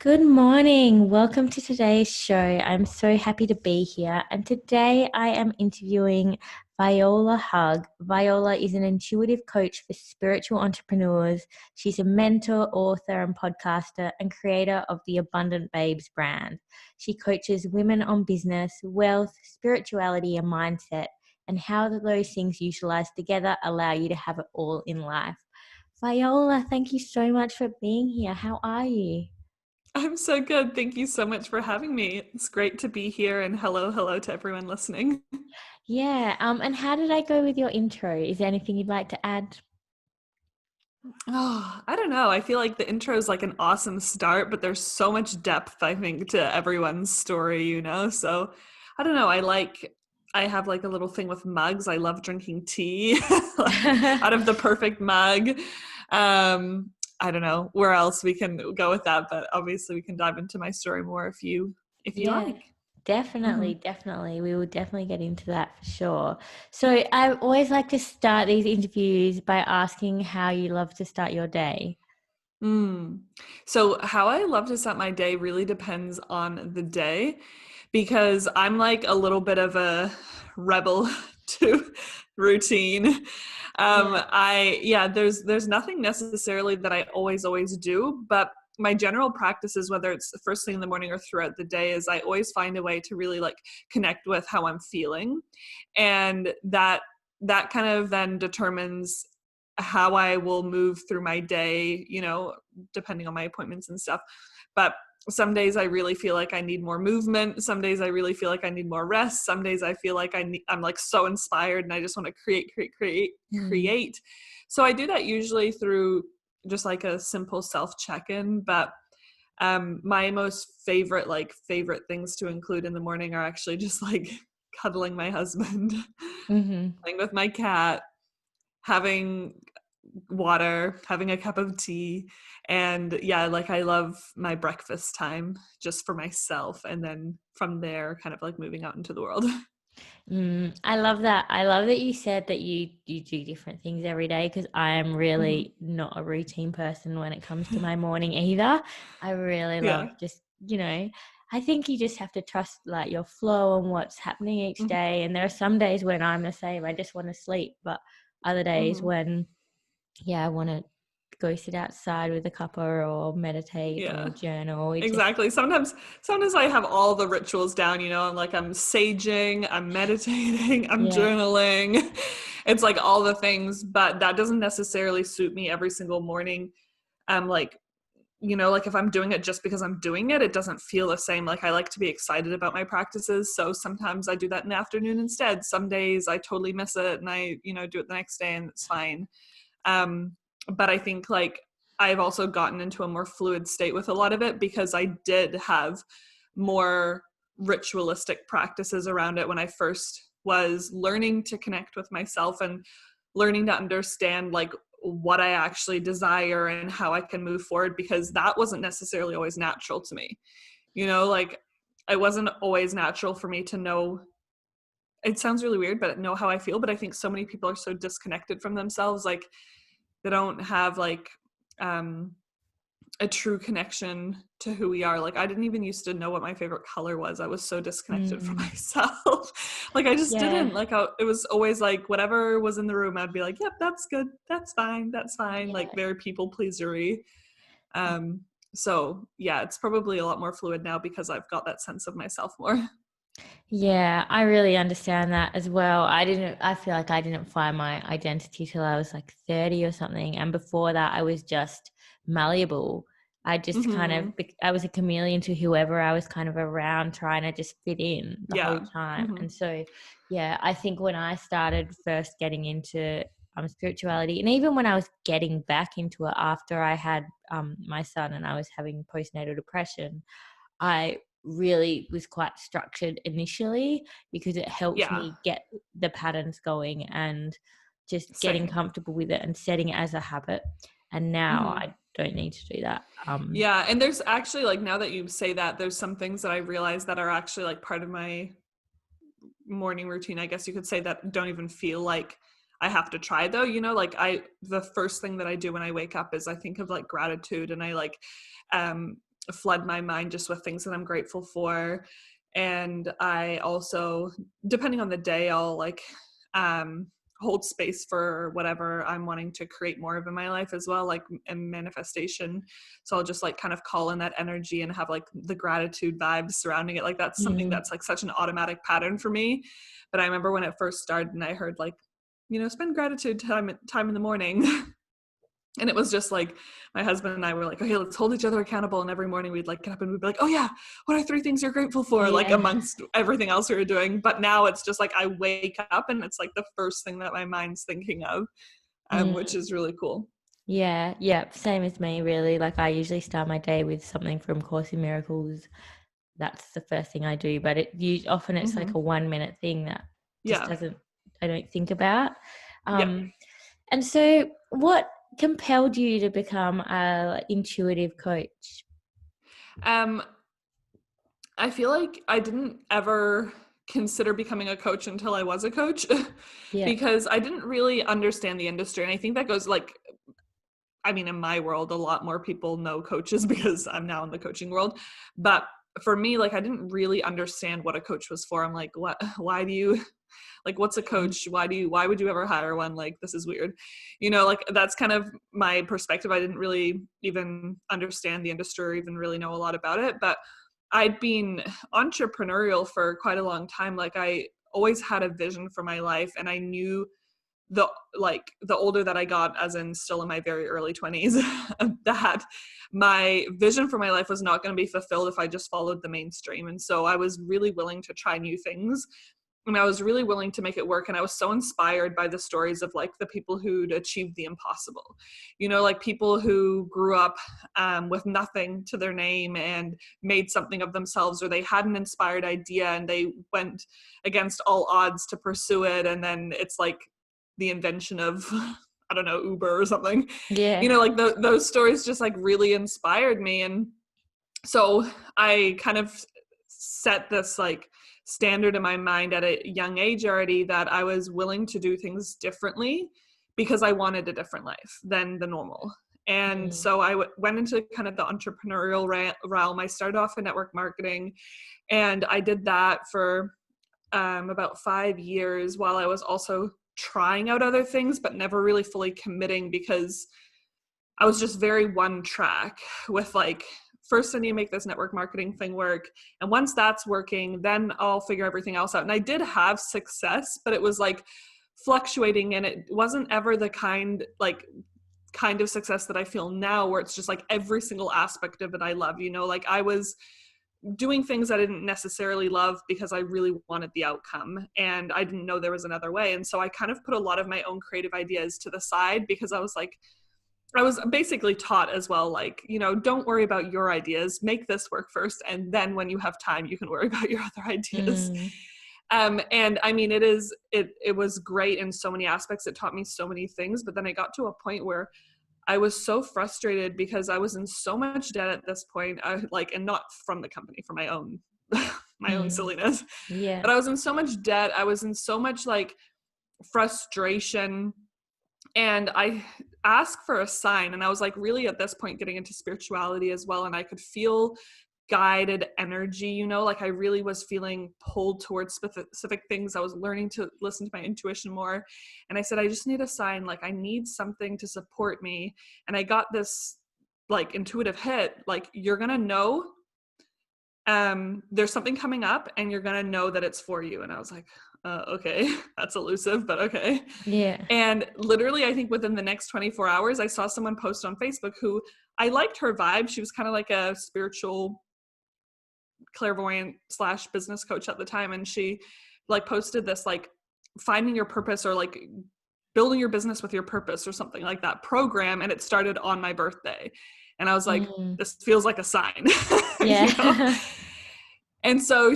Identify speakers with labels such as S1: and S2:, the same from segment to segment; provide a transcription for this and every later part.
S1: Good morning. Welcome to today's show. I'm so happy to be here. And today I am interviewing Viola Hug. Viola is an intuitive coach for spiritual entrepreneurs. She's a mentor, author, and podcaster, and creator of the Abundant Babes brand. She coaches women on business, wealth, spirituality, and mindset, and how those things utilized together allow you to have it all in life. Viola, thank you so much for being here. How are you?
S2: I'm so good. Thank you so much for having me. It's great to be here and hello to everyone listening.
S1: Yeah, and how did I go with your intro? Is there anything you'd like to add?
S2: Oh, I don't know. I feel like the intro is like an awesome start, but there's so much depth, I think, to everyone's story. So I don't know. I have like a little thing with mugs. I love drinking tea like out of the perfect mug. I don't know where else we can go with that, but obviously we can dive into my story more if you
S1: Yeah,
S2: like.
S1: definitely,
S2: Mhm.
S1: definitely. We will definitely get into that for sure. So I always like to start these interviews by asking how you love to start your day.
S2: Mm. So, how I love to start my day really depends on the day because I'm like a little bit of a rebel to routine.
S1: Yeah.
S2: There's nothing necessarily that I always do, but my general practices, whether it's the first thing in the morning or throughout the day, is I always find a way to really like connect with how I'm feeling, and that kind of then determines how I will move through my day, depending on my appointments and stuff. But some days I really feel like I need more movement. Some days I really feel like I need more rest. Some days I feel like I'm like so inspired and I just want to
S1: Mm.
S2: create. So I do that usually through just like a simple self check-in. But my most favorite things to include in the morning are actually just like cuddling my husband,
S1: Mm-hmm.
S2: playing with my cat, having water, having a cup of tea. And yeah, like I love my breakfast time just for myself. And then from there, kind of like moving out into the world.
S1: I love that. I love that you said that you do different things every day because I am
S2: Hmm.
S1: really not a routine person when it comes to my morning either. I really love
S2: Yeah.
S1: just, I think you just have to trust like your flow and what's happening each
S2: Hmm.
S1: day. And there are some days when I'm the same, I just want to sleep, but other days
S2: Hmm.
S1: when, yeah, I want to go sit outside with a cuppa or meditate or
S2: Yeah.
S1: journal. It just,
S2: Exactly. Sometimes I have all the rituals down, I'm saging, I'm meditating, I'm
S1: yeah.
S2: journaling. It's like all the things, but that doesn't necessarily suit me every single morning. Like like if I'm doing it just because I'm doing it, it doesn't feel the same. Like I like to be excited about my practices. So sometimes I do that in the afternoon instead. Some days I totally miss it and I do it the next day and it's fine. Um, but I think like I've also gotten into a more fluid state with a lot of it because I did have more ritualistic practices around it when I first was learning to connect with myself and learning to understand like what I actually desire and how I can move forward, because that wasn't necessarily always natural to me. Like it wasn't always natural for me to know, it sounds really weird, but know how I feel. But I think so many people are so disconnected from themselves. Like they don't have like um a true connection to who we are. Like I didn't even used to know what my favorite color was. I was so disconnected from
S1: Mm,
S2: myself. Like I just
S1: yeah.
S2: didn't like how it was always like whatever was in the room, I'd be like, yep, that's good, that's fine. Like
S1: Yeah.
S2: very people pleasery. um so yeah, it's probably a lot more fluid now because I've got that sense of myself more.
S1: Yeah, I really understand that as well. I feel like I didn't find my identity till I was like 30 or something. And before that, I was just malleable. I just kind of,
S2: Hmm.
S1: I was a chameleon to whoever I was kind of around, trying to just fit in the whole
S2: Yeah.
S1: time.
S2: Hmm.
S1: And so, yeah, I think when I started first getting into spirituality, and even when I was getting back into it after I had my son and I was having postnatal depression, I really was quite structured initially because it helped
S2: Yeah.
S1: me get the patterns going and just getting
S2: Same.
S1: comfortable with it and setting it as a habit. And now
S2: Hmm.
S1: I don't need to do that.
S2: Yeah, and there's actually like now that you say that, there's some things that I realize that are actually like part of my morning routine, I guess you could say, that don't even feel like I have to try though. Like the first thing that I do when I wake up is I think of like gratitude, and I like um flood my mind just with things that I'm grateful for. And I also, depending on the day, I'll like hold space for whatever I'm wanting to create more of in my life as well, like in manifestation. So I'll just like kind of call in that energy and have like the gratitude vibes surrounding it. Like that's something
S1: Mm.
S2: that's like such an automatic pattern for me. But I remember when it first started and I heard like, spend gratitude time in the morning. And it was just like my husband and I were like, okay, let's hold each other accountable. And every morning we'd like get up and we'd be like, oh yeah, what are 3 things you're grateful for? Like
S1: Yeah.
S2: amongst everything else we were doing. But now it's just like I wake up and it's like the first thing that my mind's thinking of, which
S1: Mm.
S2: is really cool.
S1: Yeah, yeah, same as me, really. Like I usually start my day with something from Course in Miracles. That's the first thing I do, but often it's like a
S2: Mm-hmm.
S1: 1 minute thing that just
S2: Yeah.
S1: I don't think about.
S2: Yeah.
S1: And so what compelled you to become a intuitive coach?
S2: Um, I feel like I didn't ever consider becoming a coach until I was a coach
S1: Yeah.
S2: because I didn't really understand the industry. And I think that goes like, I mean, in my world, a lot more people know coaches because I'm now in the coaching world. But for me, like, I didn't really understand what a coach was for. I'm like, why do you, like, what's a
S1: Mm.
S2: coach? Why would you ever hire one? Like, this is weird. Like, that's kind of my perspective. I didn't really even understand the industry or even really know a lot about it. But I'd been entrepreneurial for quite a long time. Like, I always had a vision for my life, and I knew the older that I got, as in still in my very early 20s, that my vision for my life was not going to be fulfilled if I just followed the mainstream. And so I was really willing to try new things, and I was really willing to make it work. And I was so inspired by the stories of like the people who'd achieved the impossible, like people who grew up with nothing to their name and made something of themselves, or they had an inspired idea and they went against all odds to pursue it. And then it's like the invention of I don't know, Uber or something.
S1: Yeah.
S2: Like those stories just like really inspired me. And so I kind of set this like standard in my mind at a young age already, that I was willing to do things differently because I wanted a different life than the normal. And
S1: Mm.
S2: so I went into kind of the entrepreneurial realm. I started off in network marketing, and I did that for about 5 years, while I was also trying out other things, but never really fully committing, because I was just very one track with like, first I need to make this network marketing thing work. And once that's working, then I'll figure everything else out. And I did have success, but it was like fluctuating, and it wasn't ever the kind of success that I feel now, where it's just like every single aspect of it I love. Like I was doing things I didn't necessarily love because I really wanted the outcome, and I didn't know there was another way. And so I kind of put a lot of my own creative ideas to the side, because I was basically taught as well, like, don't worry about your ideas, make this work first, and then when you have time, you can worry about your other ideas.
S1: Mm.
S2: And I mean, it was great in so many aspects. It taught me so many things, but then I got to a point where I was so frustrated because I was in so much debt at this point, and not from the company, from my own, my own
S1: Mm.
S2: silliness,
S1: Yeah.
S2: but I was in so much debt. I was in so much like frustration, and I asked for a sign. And I was like really at this point getting into spirituality as well. And I could feel guided energy, like I really was feeling pulled towards specific things. I was learning to listen to my intuition more. And I said, I just need a sign. Like I need something to support me. And I got this like intuitive hit, like, you're going to know there's something coming up and you're going to know that it's for you. And I was like, okay, that's elusive, but okay.
S1: Yeah.
S2: And literally, I think within the next 24 hours, I saw someone post on Facebook who I liked her vibe. She was kind of like a spiritual clairvoyant / business coach at the time. And she like posted this, like, finding your purpose, or like building your business with your purpose, or something like that program. And it started on my birthday. And I was like,
S1: Mm.
S2: this feels like a sign,
S1: Yeah.
S2: And so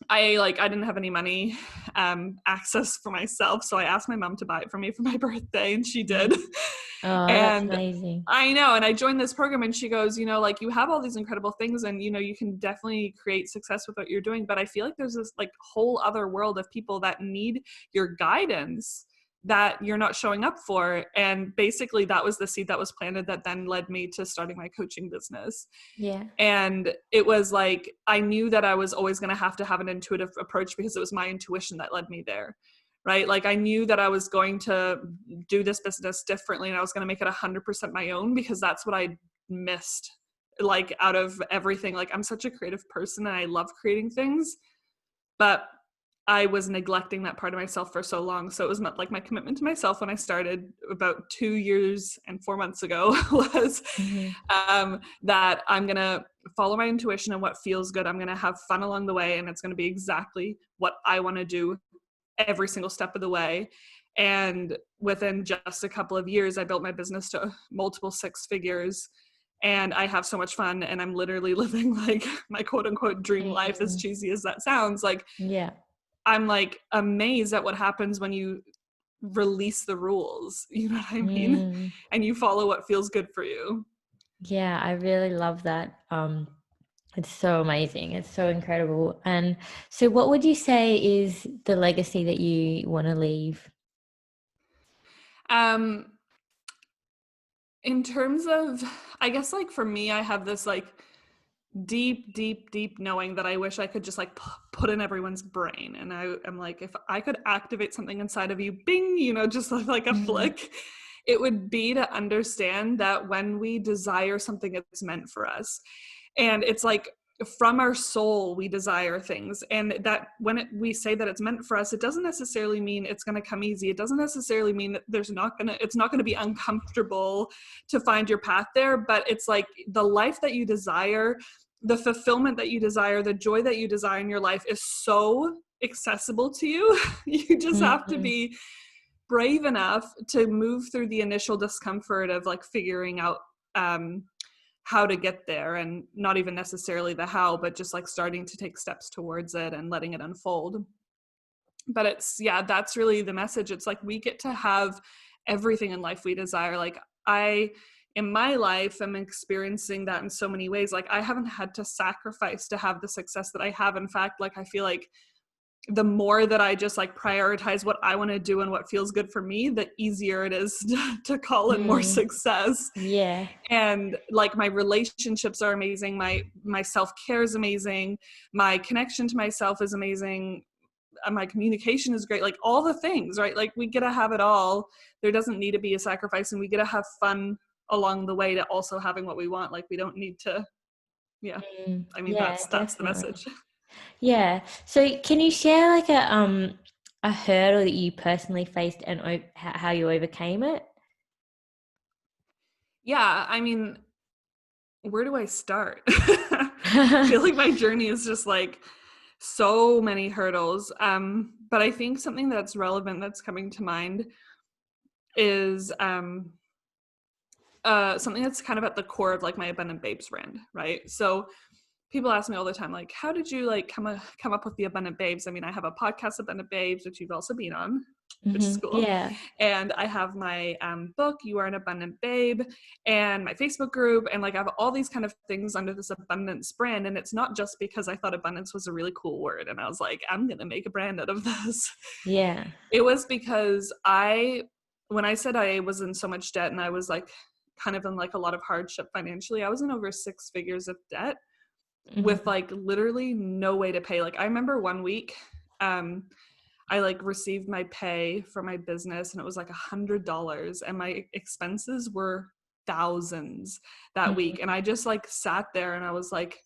S2: I didn't have any money access for myself. So I asked my mom to buy it for me for my birthday, and she
S1: Mm.
S2: did.
S1: Oh, that's
S2: And
S1: amazing.
S2: I know. And I joined this program, and she goes, like, you have all these incredible things, and, you can definitely create success with what you're doing. But I feel like there's this like whole other world of people that need your guidance that you're not showing up for. And basically that was the seed that was planted that then led me to starting my coaching business.
S1: Yeah.
S2: And it was like, I knew that I was always going to have an intuitive approach because it was my intuition that led me there, right? Like I knew that I was going to do this business differently and I was going to make it 100% my own because that's what I missed, like out of everything. Like I'm such a creative person and I love creating things, but I was neglecting that part of myself for so long. So it was like my commitment to myself when I started about 2 years and 4 months ago was that I'm going to follow my intuition and what feels good. I'm going to have fun along the way, and it's going to be exactly what I want to do every single step of the way. And within just a couple of years, I built my business to multiple 6 figures. And I have so much fun, and I'm literally living like my quote unquote dream life, as cheesy as that sounds. Like,
S1: yeah,
S2: I'm like amazed at what happens when you release the rules, you know what I mean? And you follow what feels good for you.
S1: Yeah, I really love that. It's so amazing. It's so incredible. And so what would you say is the legacy that you want to leave?
S2: In terms of, I guess like for me, I have this like deep knowing that I wish I could just like put in everyone's brain. And I am like, if I could activate something inside of you, bing, you know, just like a flick, it would be to understand that when we desire something, it's meant for us. And it's like from our soul, we desire things. And that when we say that it's meant for us, it doesn't necessarily mean it's going to come easy. It doesn't necessarily mean that it's not going to be uncomfortable to find your path there. But it's like the life that you desire, the fulfillment that you desire, the joy that you desire in your life is so accessible to you. You just have to be brave enough to move through the initial discomfort of like figuring out how to get there, and not even necessarily the how, but just like starting to take steps towards it and letting it unfold. But it's, yeah, that's really the message. It's like we get to have everything in life we desire. Like in my life, I'm experiencing that in so many ways. Like I haven't had to sacrifice to have the success that I have. In fact, like I feel like the more that I just like prioritize what I want to do and what feels good for me, the easier it is to call in more success.
S1: Yeah.
S2: And like my relationships are amazing. My self-care is amazing. My connection to myself is amazing. My communication is great. Like all the things, right? Like we get to have it all. There doesn't need to be a sacrifice, and we get to have fun along the way to also having what we want. Like we don't need to, yeah. I mean,
S1: Yeah,
S2: that's the
S1: definitely.
S2: message.
S1: Yeah. So can you share like a hurdle that you personally faced and how you overcame it?
S2: Yeah, I mean, where do I start? I feel like my journey is just like so many hurdles. But I think something that's relevant that's coming to mind is something that's kind of at the core of like my Abundant Babes brand, right? So people ask me all the time, like, how did you like come up with the Abundant Babes? I mean, I have a podcast, Abundant Babes, which you've also been on, which is cool.
S1: Yeah.
S2: And I have my book, You Are an Abundant Babe, and my Facebook group. And like, I have all these kind of things under this abundance brand. And it's not just because I thought abundance was a really cool word. And I was like, I'm going to make a brand out of this.
S1: Yeah.
S2: It was because when I said I was in so much debt and I was like kind of in like a lot of hardship financially, I was in over 6 figures of debt with like literally no way to pay. Like I remember one week, I like received my pay for my business and it was like $100 and my expenses were thousands that week. And I just like sat there and I was like,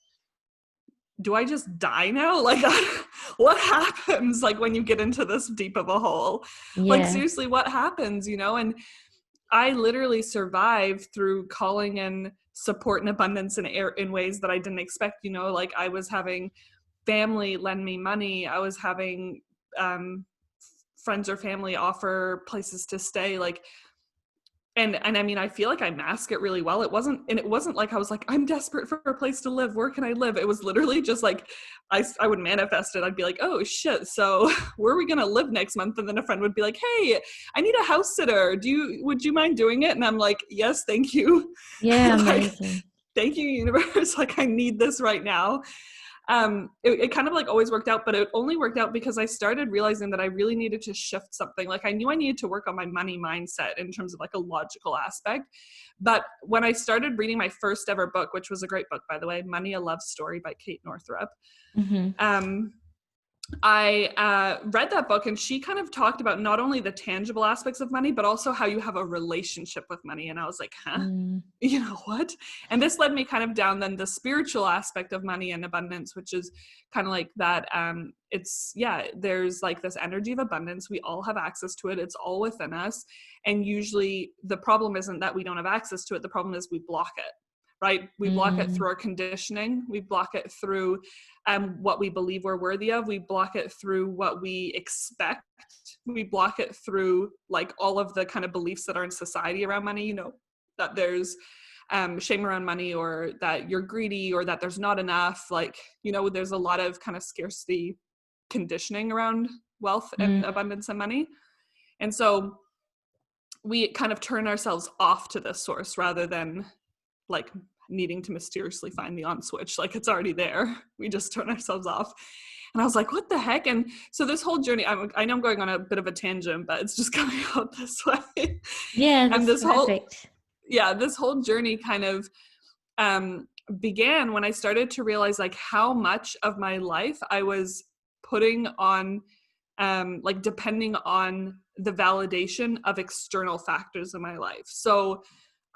S2: do I just die now? Like what happens like when you get into this deep of a hole? Like
S1: Yeah.
S2: seriously, what happens, you know? And I literally survived through calling in support and abundance in ways that I didn't expect, you know, like I was having family lend me money. I was having friends or family offer places to stay. Like, and I mean, I feel like I mask it really well. It wasn't like I was like, I'm desperate for a place to live. Where can I live? It was literally just like, I would manifest it. I'd be like, oh shit. So where are we going to live next month? And then a friend would be like, hey, I need a house sitter. Would you mind doing it? And I'm like, yes, thank you.
S1: Yeah,
S2: Like,
S1: amazing.
S2: thank you, universe. Like I need this right now. it kind of like always worked out, but it only worked out because I started realizing that I really needed to shift something. Like I knew I needed to work on my money mindset in terms of like a logical aspect. But when I started reading my first ever book, which was a great book, by the way, Money, a Love Story by Kate Northrup,
S1: Mm-hmm.
S2: I read that book, and she kind of talked about not only the tangible aspects of money, but also how you have a relationship with money. And I was like, huh?
S1: Mm.
S2: You know what? And this led me kind of down then the spiritual aspect of money and abundance, which is kind of like that. There's like this energy of abundance. We all have access to it. It's all within us. And usually the problem isn't that we don't have access to it. The problem is we block it, right? We block it through our conditioning. We block it through what we believe we're worthy of. We block it through what we expect. We block it through like all of the kind of beliefs that are in society around money, you know, that there's shame around money, or that you're greedy, or that there's not enough. Like, you know, there's a lot of kind of scarcity conditioning around wealth and abundance and money. And so we kind of turn ourselves off to this source rather than like needing to mysteriously find the on switch. Like it's already there. We just turn ourselves off. And I was like, what the heck? And so this whole journey, I know I'm going on a bit of a tangent, but it's just coming out this way.
S1: Yeah,
S2: And
S1: that's perfect.
S2: this whole journey kind of began when I started to realize like how much of my life I was putting on, like depending on the validation of external factors in my life. So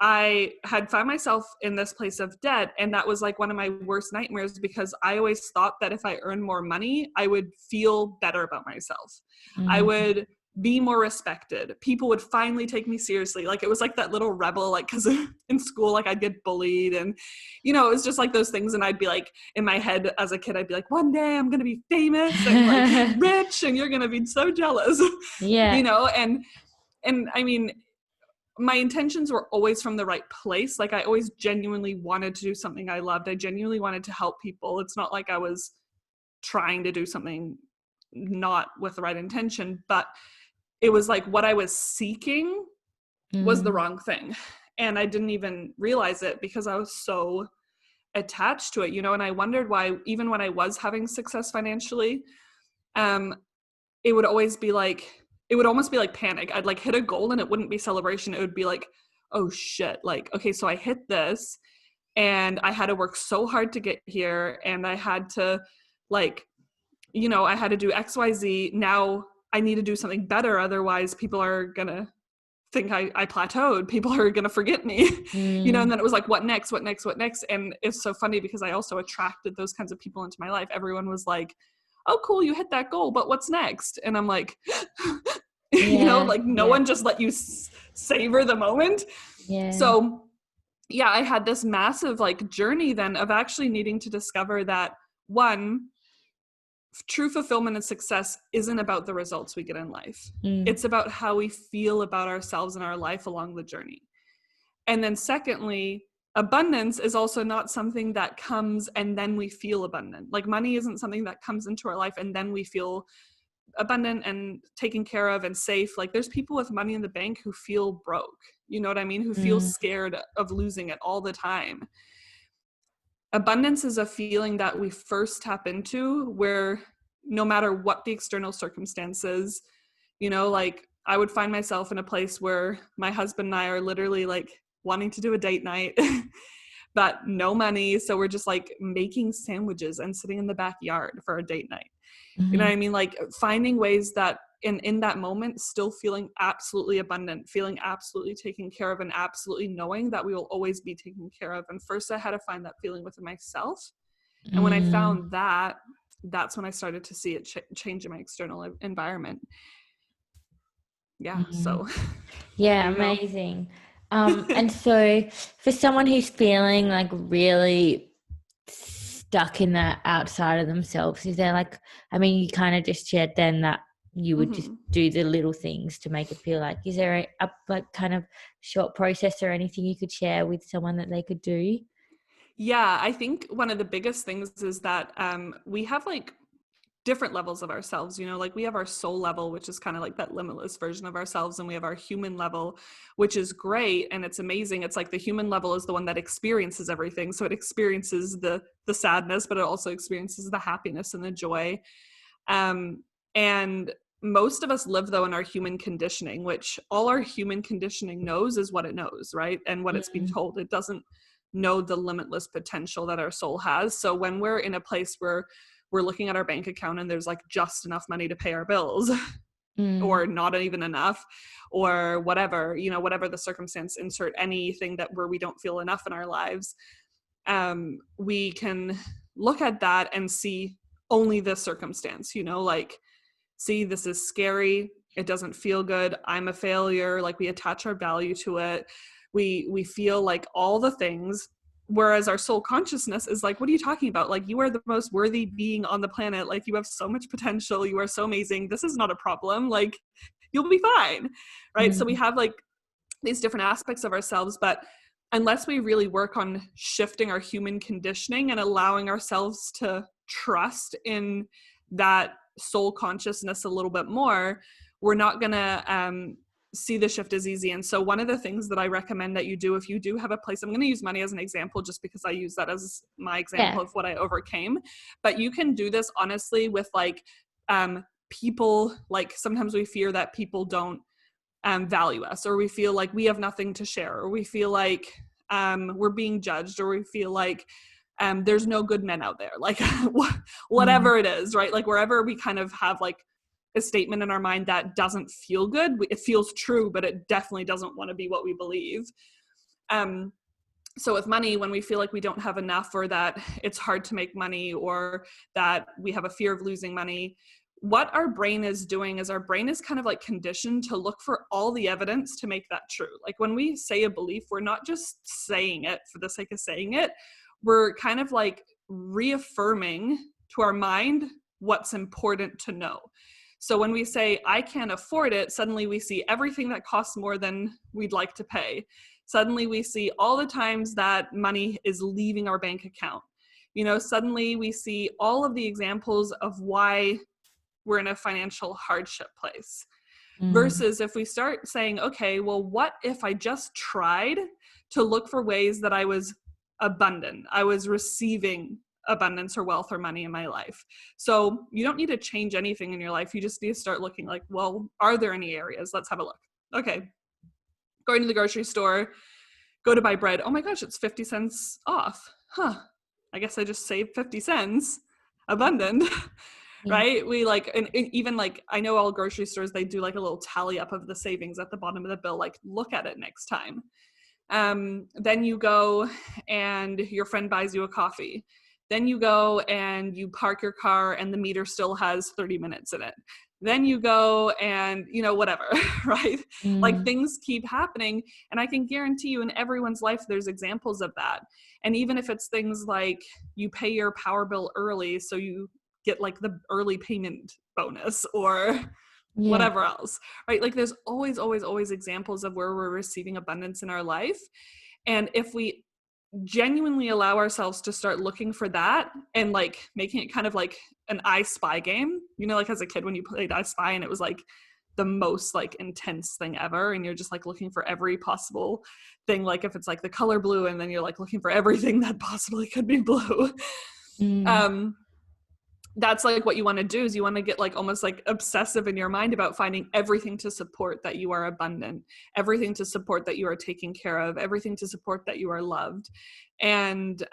S2: I had found myself in this place of debt, and that was like one of my worst nightmares, because I always thought that if I earned more money, I would feel better about myself. I
S1: Mm.
S2: would be more respected. People would finally take me seriously. Like it was like that little rebel, like, because in school, like I'd get bullied, and, you know, it was just like those things. And I'd be like, in my head as a kid, I'd be like, one day I'm going to be famous and like rich, and you're going to be so jealous, you
S1: Yeah.
S2: know? And I mean, my intentions were always from the right place. Like I always genuinely wanted to do something I loved. I genuinely wanted to help people. It's not like I was trying to do something not with the right intention, but it was like what I was seeking was the
S1: Mm.
S2: wrong thing. And I didn't even realize it because I was so attached to it, you know? And I wondered why, even when I was having success financially, um, it would always be like, it would almost be like panic. I'd like hit a goal and it wouldn't be celebration. It would be like, oh shit, like, okay, so I hit this and I had to work so hard to get here, and I had to like, you know, I had to do XYZ. Now I need to do something better. Otherwise people are gonna think I plateaued. People are gonna forget me, you know? And
S1: Mm.
S2: then it was like, what next, what next, what next? And it's so funny because I also attracted those kinds of people into my life. Everyone was like, oh cool, you hit that goal, but what's next? And I'm like, you know,
S1: Yeah.
S2: like no
S1: Yeah.
S2: one just let you savor the moment.
S1: Yeah.
S2: So yeah, I had this massive like journey then of actually needing to discover that, one, true fulfillment and success isn't about the results we get in life.
S1: Mm.
S2: It's about how we feel about ourselves and our life along the journey. And then secondly, abundance is also not something that comes and then we feel abundant. Like money isn't something that comes into our life and then we feel abundant and taken care of and safe. Like there's people with money in the bank who feel broke, you know what I mean, who feel
S1: Mm.
S2: scared of losing it all the time. Abundance is a feeling that we first tap into where no matter what the external circumstances, you know, like I would find myself in a place where my husband and I are literally like wanting to do a date night but no money, so we're just like making sandwiches and sitting in the backyard for a date night. You know what
S1: Mm.
S2: I mean? Like finding ways that in that moment, still feeling absolutely abundant, feeling absolutely taken care of, and absolutely knowing that we will always be taken care of. And first I had to find that feeling within myself. And when I
S1: Mm.
S2: found that, that's when I started to see it change in my external environment. Yeah.
S1: Mm.
S2: So there
S1: Yeah,
S2: you go.
S1: amazing. And so for someone who's feeling like really stuck in that outside of themselves, is there like, I mean, you kind of just shared then that you would just
S2: Hmm.
S1: do the little things to make it feel like, is there a like kind of short process or anything you could share with someone that they could do?
S2: Yeah, I think one of the biggest things is that we have like different levels of ourselves, you know, like we have our soul level, which is kind of like that limitless version of ourselves, and we have our human level, which is great and it's amazing. It's like the human level is the one that experiences everything, so it experiences the sadness, but it also experiences the happiness and the joy. And most of us live though in our human conditioning, which all our human conditioning knows is what it knows, right? And what it's being
S1: Mm.
S2: told. It doesn't know the limitless potential that our soul has. So when we're in a place where we're looking at our bank account and there's like just enough money to pay our bills
S1: Mm.
S2: or not even enough, or whatever, you know, whatever the circumstance, insert anything that where we don't feel enough in our lives, we can look at that and see only the circumstance, you know, like, see, this is scary, it doesn't feel good, I'm a failure, like we attach our value to it, we feel like all the things. Whereas our soul consciousness is like, what are you talking about? Like, you are the most worthy being on the planet, like you have so much potential, you are so amazing, this is not a problem, like you'll be fine, right? So we
S1: Mm.
S2: have like these different aspects of ourselves, but unless we really work on shifting our human conditioning and allowing ourselves to trust in that soul consciousness a little bit more, we're not going to see the shift as easy. And so one of the things that I recommend that you do, if you do have a place, I'm going to use money as an example just because I use that as my example
S1: Yeah.
S2: of what I overcame, but you can do this honestly with like people. Like sometimes we fear that people don't value us, or we feel like we have nothing to share, or we feel like we're being judged, or we feel like there's no good men out there, like
S1: Mm.
S2: whatever it is, right? Like wherever we kind of have like a statement in our mind that doesn't feel good, it feels true, but it definitely doesn't want to be what we believe. Um, so with money, when we feel like we don't have enough, or that it's hard to make money, or that we have a fear of losing money, what our brain is doing is our brain is kind of like conditioned to look for all the evidence to make that true. Like when we say a belief, we're not just saying it for the sake of saying it. We're kind of like reaffirming to our mind what's important to know. So when we say, I can't afford it, suddenly we see everything that costs more than we'd like to pay. Suddenly we see all the times that money is leaving our bank account. You know, suddenly we see all of the examples of why we're in a financial hardship place.
S1: Mm.
S2: Versus if we start saying, okay, well, what if I just tried to look for ways that I was abundant, I was receiving abundance or wealth or money in my life. So you don't need to change anything in your life. You just need to start looking like, well, are there any areas? Let's have a look. Okay, going to the grocery store, go to buy bread. Oh my gosh, it's 50 cents off. Huh. I guess I just saved 50 cents. Abundant.
S1: Yeah.
S2: Right? We like, and even like, I know all grocery stores, they do like a little tally up of the savings at the bottom of the bill. Like, look at it next time. Then you go and your friend buys you a coffee. Then you go and you park your car and the meter still has 30 minutes in it. Then you go and, you know, whatever, right? Like
S1: Mm.
S2: things keep happening. And I can guarantee you in everyone's life, there's examples of that. And even if it's things like you pay your power bill early, so you get like the early payment bonus, or
S1: Yeah.
S2: whatever else, right? Like there's always, always, always examples of where we're receiving abundance in our life. And if we genuinely allow ourselves to start looking for that and like making it kind of like an I Spy game, you know, like as a kid when you played I Spy and it was like the most like intense thing ever, and you're just like looking for every possible thing, like if it's like the color blue and then you're like looking for everything that possibly could be blue.
S1: Mm.
S2: um that's like what you want to do, is you want to get like almost like obsessive in your mind about finding everything to support that you are abundant, everything to support that you are taken care of, everything to support that you are loved. And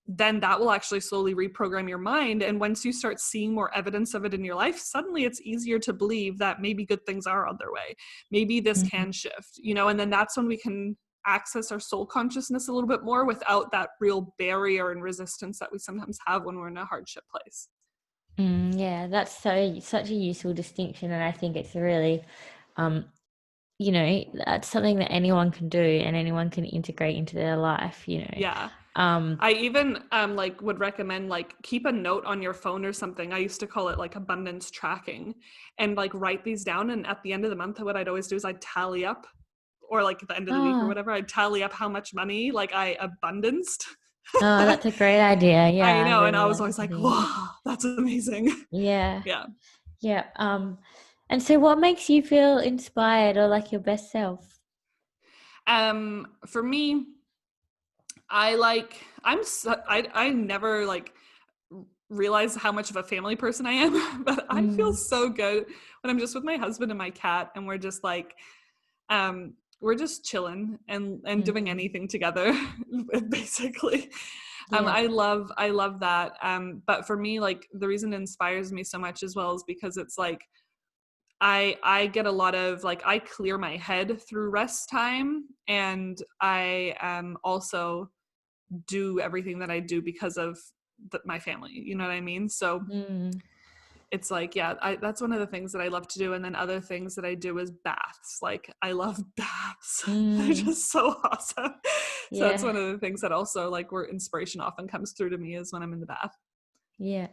S2: then that will actually slowly reprogram your mind. And once you start seeing more evidence of it in your life, suddenly it's easier to believe that maybe good things are on their way. Maybe this
S1: Mm.
S2: can shift, you know, and then that's when we can access our soul consciousness a little bit more without that real barrier and resistance that we sometimes have when we're in a hardship place.
S1: Mm. Yeah, that's such a useful distinction, and I think it's really, um, that's something that anyone can do and anyone can integrate into their life.
S2: Yeah.
S1: Um,
S2: I even like would recommend like keep a note on your phone or something. I used to call it like abundance tracking, and like write these down, and at the end of the month what I'd always do is I'd tally up, or like at the end of the week or
S1: ah,
S2: whatever, I'd tally up how much money like I abundanced.
S1: Oh, that's a great idea.
S2: I
S1: Yeah, I
S2: know. And
S1: really
S2: I was
S1: like
S2: always
S1: that
S2: like,
S1: idea.
S2: whoa, that's amazing.
S1: Yeah.
S2: Yeah.
S1: Yeah. And so what makes you feel inspired or like your best self?
S2: For me, I never like realize how much of a family person I am, but I feel
S1: Mm,
S2: so good when I'm just with my husband and my cat and we're just chilling and doing
S1: mm,
S2: anything together basically.
S1: yeah.
S2: I love that. But for me, like the reason it inspires me so much as well is because it's like I get a lot of like I clear my head through rest time, and I also do everything that I do because of my family. You know what I mean? So
S1: Mm,
S2: it's like, yeah, that's one of the things that I love to do. And then other things that I do is baths. Like I love baths. They're
S1: mm,
S2: just so awesome. So that's
S1: yeah.
S2: one of the things that also like where inspiration often comes through to me is when I'm in the bath.
S1: Yeah.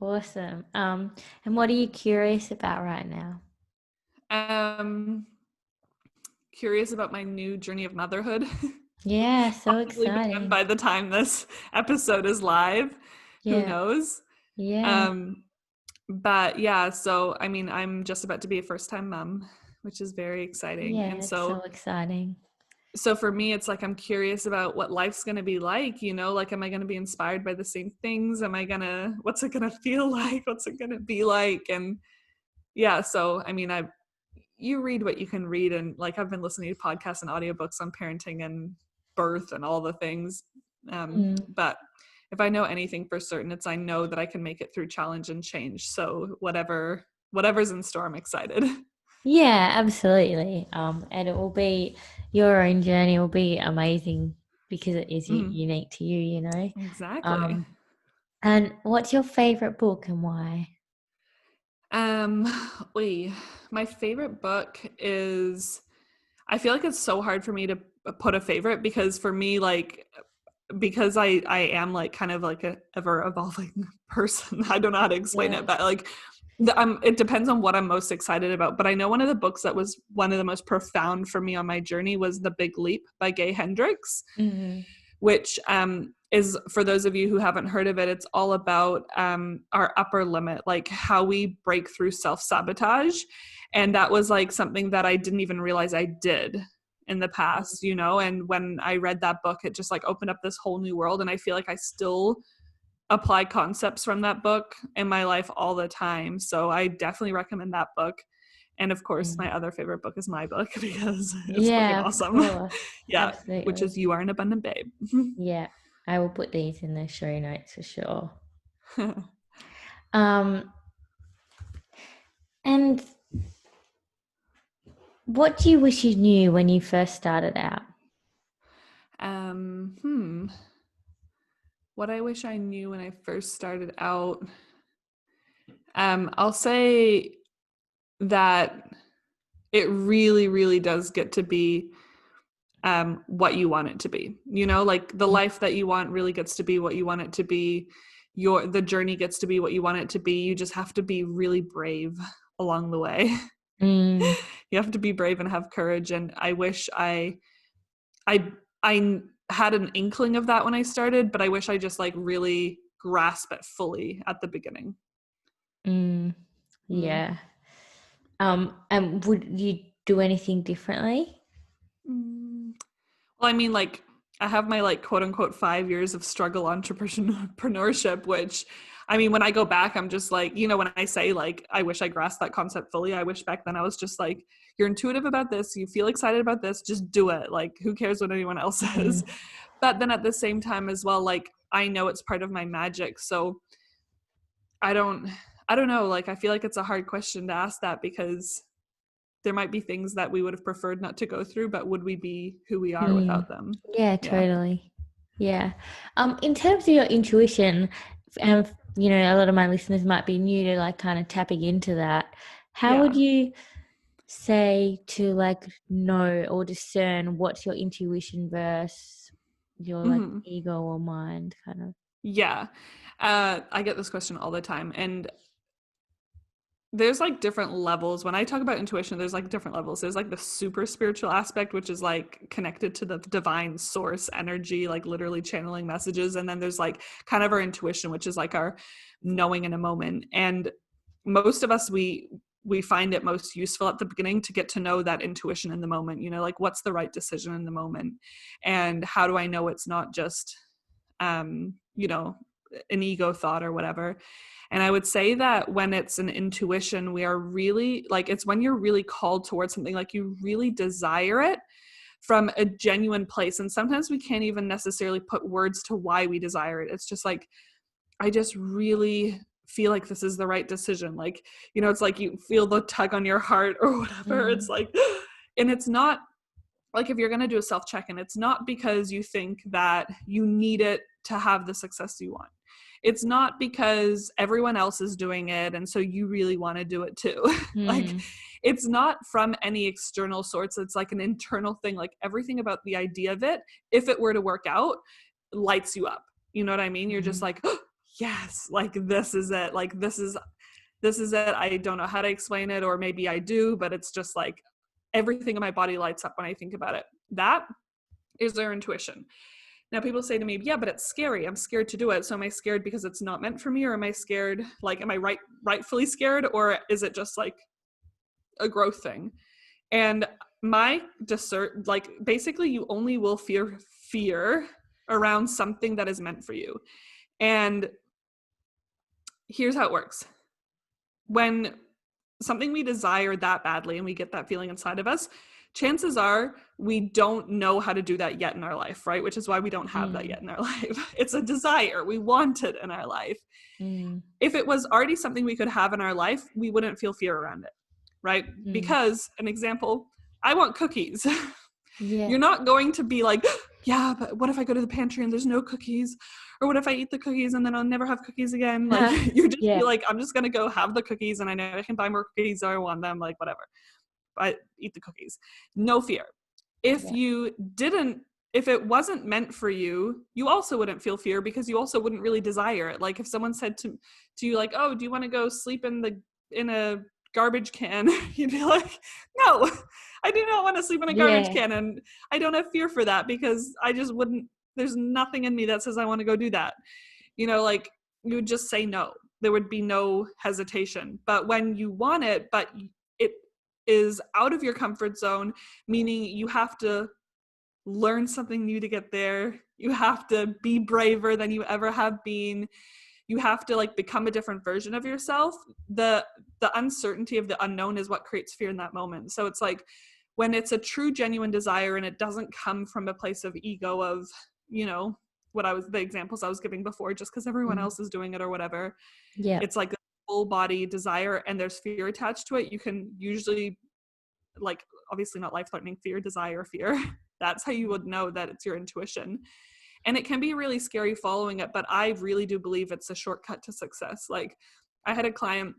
S1: Awesome. And what are you curious about right now?
S2: Um, Curious about my new journey of motherhood.
S1: Yeah, so
S2: Possibly begun
S1: exciting.
S2: by the time this episode is live. Who
S1: Yeah.
S2: knows?
S1: Yeah.
S2: Um, but yeah, so I mean, I'm just about to be a first time mom, which is very exciting.
S1: Yeah,
S2: And
S1: it's so exciting.
S2: so for me it's like I'm curious about what life's going to be like, you know, like am I going to be inspired by the same things? Am I going to what's it going to feel like? What's it going to be like? And yeah, so I mean, I you read what you can read, and like I've been listening to podcasts and audiobooks on parenting and birth and all the things.
S1: Mm.
S2: But if I know anything for certain, it's I know that I can make it through challenge and change. So whatever's in store, I'm excited.
S1: Yeah, absolutely. And it will be your own journey will be amazing because it is
S2: Mhm.
S1: unique to you, you know.
S2: Exactly.
S1: Um, and what's your favorite book and why?
S2: Um, wait, my favorite book is I feel like it's so hard for me to put a favorite because for me, like because I am like kind of like a ever evolving person. I don't know how to explain
S1: Yeah.
S2: it, but like it depends on what I'm most excited about. But I know one of the books that was one of the most profound for me on my journey was The Big Leap by Gay Hendricks,
S1: Mm,
S2: which is, for those of you who haven't heard of it, it's all about our upper limit, like how we break through self sabotage. And that was like something that I didn't even realize I did in the past, you know. And when I read that book, it just like opened up this whole new world. And I feel like I still apply concepts from that book in my life all the time. So I definitely recommend that book. And of course,
S1: mm.
S2: my other favorite book is my book because it's fucking
S1: Yeah, of
S2: awesome.
S1: course.
S2: Yeah, which
S1: Absolutely.
S2: is You Are an Abundant Babe.
S1: Yeah, I will put these in the show notes for sure. Um, and what do you wish you knew when you first started out?
S2: um, hmm. What I wish I knew when I first started out. I'll say that it really, really does get to be what you want it to be. You know, like the life that you want really gets to be what you want it to be. The journey gets to be what you want it to be. You just have to be really brave along the way.
S1: Mm,
S2: You have to be brave and have courage. And I wish I I had an inkling of that when I started, but I wish I just like really grasp it fully at the beginning.
S1: mm,
S2: Mm.
S1: yeah. And would you do anything differently?
S2: Mm. Well, I mean, like, I have my like quote unquote 5 years of struggle entrepreneurship, which I mean, when I go back, I'm just like, you know, when I say like, I wish I grasped that concept fully, I wish back then I was just like, you're intuitive about this, you feel excited about this, just do it. Like, who cares what anyone else says?
S1: Mm,
S2: But then at the same time as well, like, I know it's part of my magic. So I don't, I don't know. Like, I feel like it's a hard question to ask that because there might be things that we would have preferred not to go through, but would we be who we are
S1: mm.
S2: without them?
S1: Yeah,
S2: Yeah.
S1: totally. Yeah. In terms of your intuition, and you know, a lot of my listeners might be new to like kind of tapping into that. How would
S2: Yeah.
S1: you say to like know or discern what's your intuition versus your like
S2: Hmm.
S1: ego or mind kind of?
S2: Yeah. I get this question all the time. And there's like different levels. When I talk about intuition, there's like different levels. There's like the super spiritual aspect, which is like connected to the divine source energy, like literally channeling messages. And then there's like kind of our intuition, which is like our knowing in a moment. And most of us, we find it most useful at the beginning to get to know that intuition in the moment, you know, like what's the right decision in the moment, and how do I know it's not just you know, an ego thought or whatever. And I would say that when it's an intuition, we are really like, it's when you're really called towards something, like you really desire it from a genuine place. And sometimes we can't even necessarily put words to why we desire it. It's just like, I just really feel like this is the right decision. Like, you know, it's like you feel the tug on your heart or whatever. It's
S1: Mm,
S2: like, and it's not like, if you're going to do a self check-in, it's not because you think that you need it to have the success you want. It's not because everyone else is doing it and so you really want to do it too. Like,
S1: mm,
S2: it's not from any external source. It's like an internal thing. Like, everything about the idea of it, if it were to work out, lights you up. You know what I mean? You're just
S1: mm,
S2: like, oh, yes, like this is it. Like, this is it. I don't know how to explain it, or maybe I do, but it's just like everything in my body lights up when I think about it. That is their intuition. Now, people say to me, yeah, but it's scary. I'm scared to do it. So am I scared because it's not meant for me? Or am I scared, like, am I rightfully scared? Or is it just like a growth thing? And my like, basically you only will fear around something that is meant for you. And here's how it works. When something we desire that badly and we get that feeling inside of us, chances are we don't know how to do that yet in our life, right? Which is why we don't have that
S1: mm,
S2: yet in our life. It's a desire. We want it in our life.
S1: mm,
S2: If it was already something we could have in our life, we wouldn't feel fear around it, right?
S1: mm.
S2: Because, an example, I want cookies.
S1: Yeah.
S2: You're not going to be like, yeah, but what if I go to the pantry and there's no cookies? Or what if I eat the cookies and then I'll never have cookies again? Like, you just
S1: Yeah.
S2: be like, I'm just going to go have the cookies and I know I can buy more cookies if I want them, like, whatever. I eat the cookies. No fear. If
S1: Yeah.
S2: you didn't, if it wasn't meant for you, you also wouldn't feel fear because you also wouldn't really desire it. Like, if someone said to you, like, oh, do you want to go sleep in a garbage can? You'd be like, no, I do not want to sleep in a garbage
S1: Yeah.
S2: can. And I don't have fear for that because I just wouldn't, there's nothing in me that says I want to go do that. You know, like, you would just say no. There would be no hesitation. But when you want it, but it is out of your comfort zone, meaning you have to learn something new to get there. You have to be braver than you ever have been. You have to, like, become a different version of yourself. The uncertainty of the unknown is what creates fear in that moment. So it's like, when it's a true genuine desire and it doesn't come from a place of ego of, you know, the examples I was giving before, just because everyone
S1: Mm.
S2: else is doing it or whatever.
S1: Yeah.
S2: It's like a full body desire and there's fear attached to it. You can usually, like, obviously not life threatening fear, desire fear. That's how you would know that it's your intuition. And it can be really scary following it, but I really do believe it's a shortcut to success. Like, I had a client,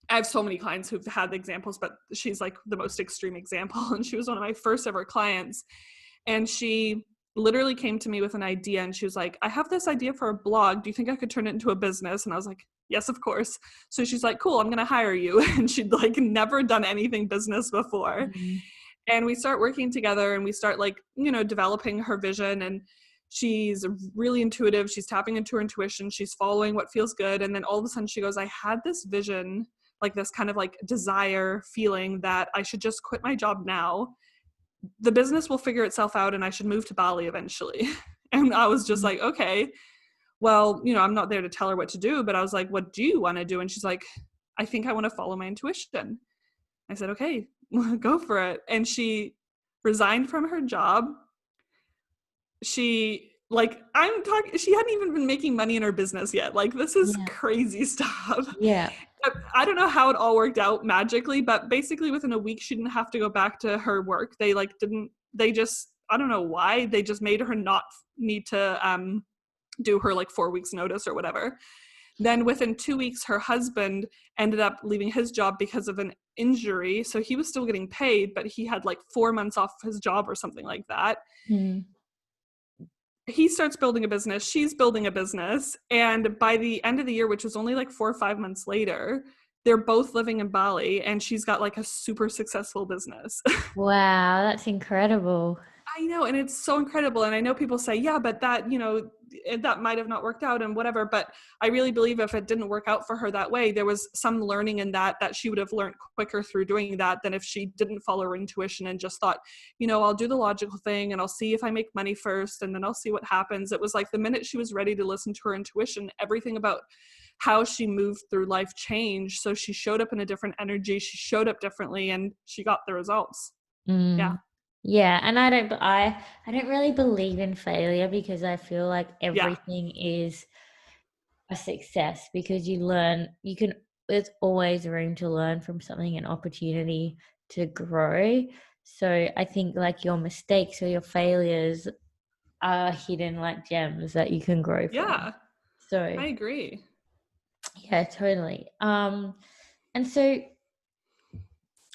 S2: I have so many clients who've had the examples, but she's like the most extreme example. And she was one of my first ever clients. And she literally came to me with an idea and she was like, I have this idea for a blog. Do you think I could turn it into a business? And I was like, yes, of course. So she's like, cool, I'm going to hire you. And she'd like never done anything business before.
S1: Mm.
S2: And we start working together and we start, like, you know, developing her vision. And she's really intuitive. She's tapping into her intuition. She's following what feels good. And then all of a sudden she goes, I had this vision, like this kind of like desire feeling that I should just quit my job now. The business will figure itself out and I should move to Bali eventually. And I was just
S1: Mm.
S2: like, okay, well, you know, I'm not there to tell her what to do, but I was like, what do you want to do? And she's like, I think I want to follow my intuition. I said, okay, go for it. And she resigned from her job. She, like, I'm talking, she hadn't even been making money in her business yet. Like, this is
S1: Yeah.
S2: crazy stuff.
S1: Yeah.
S2: I don't know how it all worked out magically, but basically within a week, she didn't have to go back to her work. They just, I don't know why, they just made her not need to do her like 4 weeks notice or whatever. Then within 2 weeks, her husband ended up leaving his job because of an injury. So he was still getting paid, but he had like 4 months off his job or something like that.
S1: Mm.
S2: He starts building a business. She's building a business. And by the end of the year, which was only like 4 or 5 months later, they're both living in Bali, and she's got like a super successful business.
S1: Wow, that's incredible.
S2: I know, and it's so incredible. And I know people say, yeah, but that, that might have not worked out and whatever. But I really believe if it didn't work out for her that way, there was some learning in that she would have learned quicker through doing that than if she didn't follow her intuition and just thought, I'll do the logical thing and I'll see if I make money first and then I'll see what happens. It was like the minute she was ready to listen to her intuition, everything about how she moved through life changed. So she showed up in a different energy. She showed up differently and she got the results. Yeah.
S1: Mm. Yeah, and I don't really believe in failure because I feel like
S2: Yeah.
S1: everything is a success because there's always room to learn from something, an opportunity to grow. So I think like your mistakes or your failures are hidden like gems that you can grow from.
S2: Yeah.
S1: So
S2: I agree.
S1: yeah, totally. And so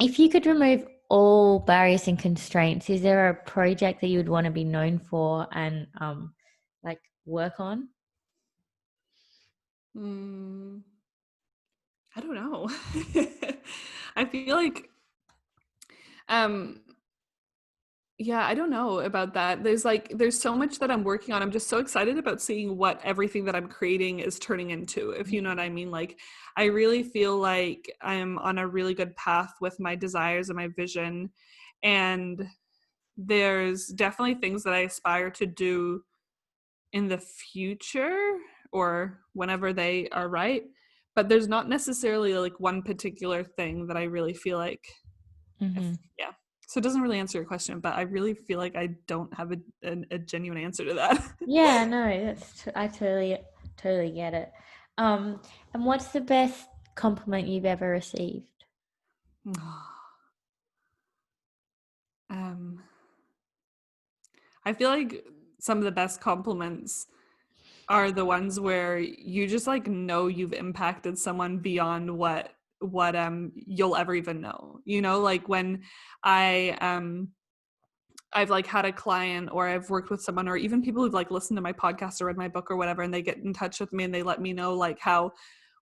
S1: if you could remove all barriers and constraints, is there a project that you would want to be known for and like work on?
S2: Mm, I don't know. I feel like, um, yeah, I don't know about that. There's so much that I'm working on. I'm just so excited about seeing what everything that I'm creating is turning into, if you know what I mean. Like, I really feel like I'm on a really good path with my desires and my vision. And there's definitely things that I aspire to do in the future or whenever they are right. But there's not necessarily like one particular thing that I really feel like, if,
S1: Mm-hmm.
S2: yeah. So it doesn't really answer your question, but I really feel like I don't have a genuine answer to that.
S1: Yeah, no, I totally get it. And what's the best compliment you've ever received?
S2: um, I feel like some of the best compliments are the ones where you just like know you've impacted someone beyond what you'll ever even know. Like when I I've like had a client or I've worked with someone or even people who've like listened to my podcast or read my book or whatever, and they get in touch with me and they let me know like how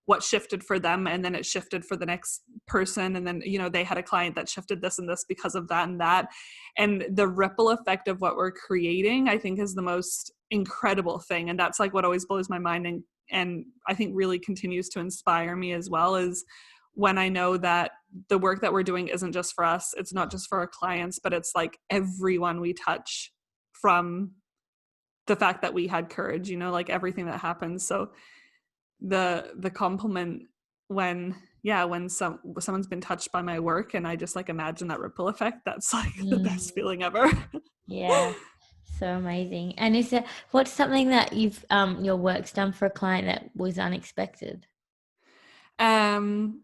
S2: what shifted for them, and then it shifted for the next person, and then they had a client that shifted this and this because of that and that. And the ripple effect of what we're creating, I think, is the most incredible thing. And that's like what always blows my mind, and I think really continues to inspire me as well, is when I know that the work that we're doing isn't just for us, it's not just for our clients, but it's like everyone we touch, from the fact that we had courage, like everything that happens. So the compliment when someone's been touched by my work and I just like imagine that ripple effect, that's like the best
S1: Mm,
S2: feeling ever.
S1: yeah, so amazing. And what's something that you've your work's done for a client that was unexpected?
S2: um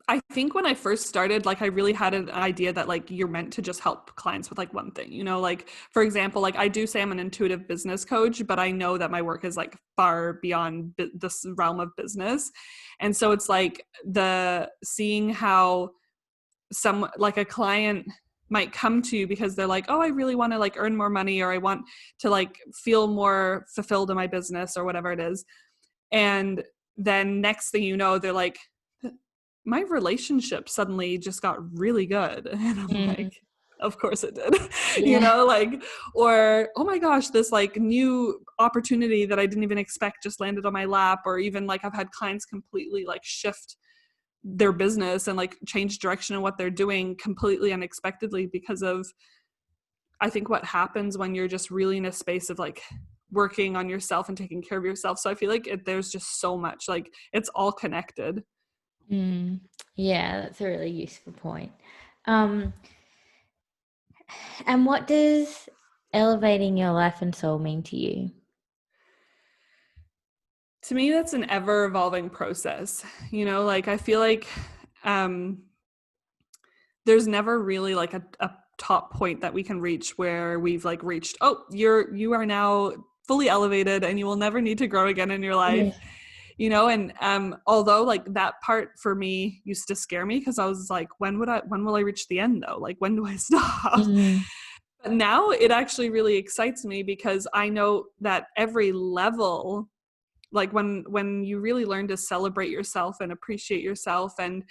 S2: I think when I first started, like I really had an idea that like you're meant to just help clients with like one thing, like for example, like I do say I'm an intuitive business coach, but I know that my work is like far beyond this realm of business. And so it's like the seeing how some like a client might come to you because they're like, oh, I really want to like earn more money, or I want to like feel more fulfilled in my business or whatever it is. And then next thing you know, they're like, my relationship suddenly just got really good. And I'm
S1: Mm,
S2: like, of course it did.
S1: yeah.
S2: Like, or oh my gosh, this like new opportunity that I didn't even expect just landed on my lap. Or even like I've had clients completely like shift their business and like change direction in what they're doing completely unexpectedly because of, I think, what happens when you're just really in a space of like working on yourself and taking care of yourself. So I feel like there's just so much, like it's all connected.
S1: Mm, yeah, that's a really useful point. Um, and what does elevating your life and soul mean to you?
S2: To me, that's an ever evolving process. Like I feel like um there's never really like a top point that we can reach where we've like reached, oh, you are now fully elevated and you will never need to grow again in your life.
S1: Yeah.
S2: And although like that part for me used to scare me because I was like, when will I reach the end though? Like when do I stop?
S1: Mm,
S2: But now it actually really excites me because I know that every level like when you really learn to celebrate yourself and appreciate yourself and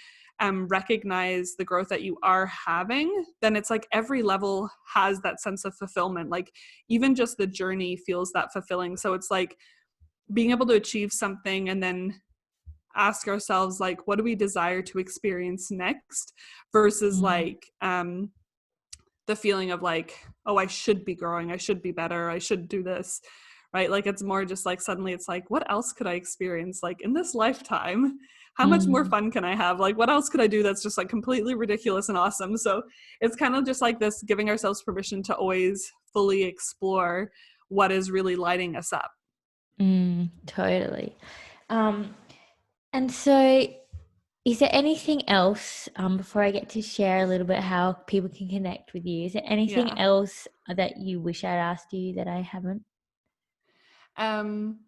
S2: recognize the growth that you are having, then it's like every level has that sense of fulfillment. Like even just the journey feels that fulfilling. So it's like being able to achieve something and then ask ourselves like, what do we desire to experience next, versus
S1: Mm.
S2: like the feeling of like, oh, I should be growing, I should be better, I should do this, right? Like it's more just like suddenly it's like, what else could I experience like in this lifetime? How much more
S1: Mm.
S2: fun can I have? Like what else could I do that's just like completely ridiculous and awesome? So it's kind of just like this, giving ourselves permission to always fully explore what is really lighting us up.
S1: Totally. Um, and so is there anything else, before I get to share a little bit how people can connect with you, is there anything
S2: Yeah.
S1: else that you wish I'd asked you that I haven't?
S2: um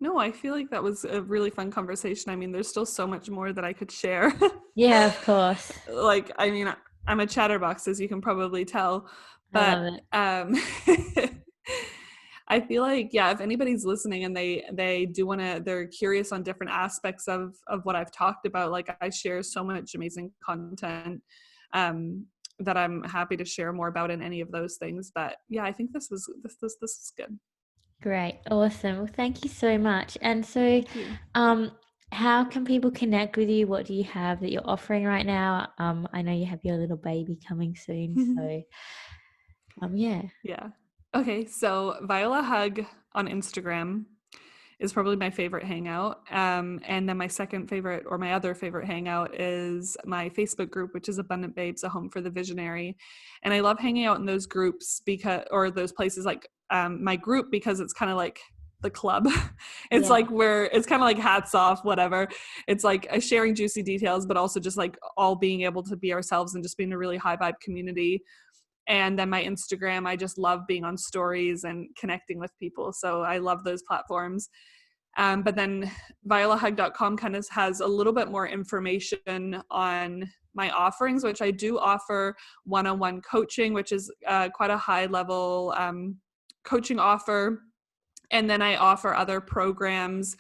S2: no, I feel like that was a really fun conversation. I mean, there's still so much more that I could share.
S1: Yeah, of course.
S2: Like, I mean, I'm a chatterbox, as you can probably tell,
S1: I
S2: but
S1: love it.
S2: um, I feel like, yeah, if anybody's listening and they do want to, they're curious on different aspects of what I've talked about. Like, I share so much amazing content that I'm happy to share more about in any of those things. But yeah, I think this is good.
S1: Great. Awesome. Well, thank you so much. And so,
S2: Thank you.
S1: um, how can people connect with you? What do you have that you're offering right now? I know you have your little baby coming soon, so yeah.
S2: Yeah. Okay, so Viola Hug on Instagram is probably my favorite hangout. And then my second favorite, or my other favorite hangout, is my Facebook group, which is Abundant Babes, a home for the visionary. And I love hanging out in those groups because, or those places like my group, because it's kind of like the club. It's
S1: Yeah,
S2: like where it's kind of like hats off, whatever. It's like sharing juicy details, but also just like all being able to be ourselves and just being a really high vibe community. And then my Instagram, I just love being on stories and connecting with people. So I love those platforms. But then violahug.com kind of has a little bit more information on my offerings, which I do offer one-on-one coaching, which is quite a high level coaching offer. And then I offer other programs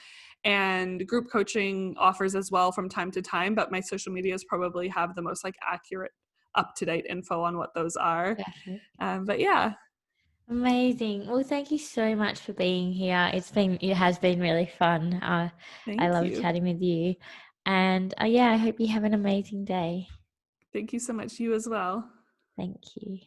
S2: and group coaching offers as well from time to time. But my social medias probably have the most like accurate, up-to-date info on what those are.
S1: perfect.
S2: But yeah,
S1: Amazing. Well, thank you so much for being here. It has been really fun. I
S2: thank
S1: love
S2: you.
S1: chatting with you. And yeah, I hope you have an amazing day.
S2: Thank you so much. You as well.
S1: Thank you.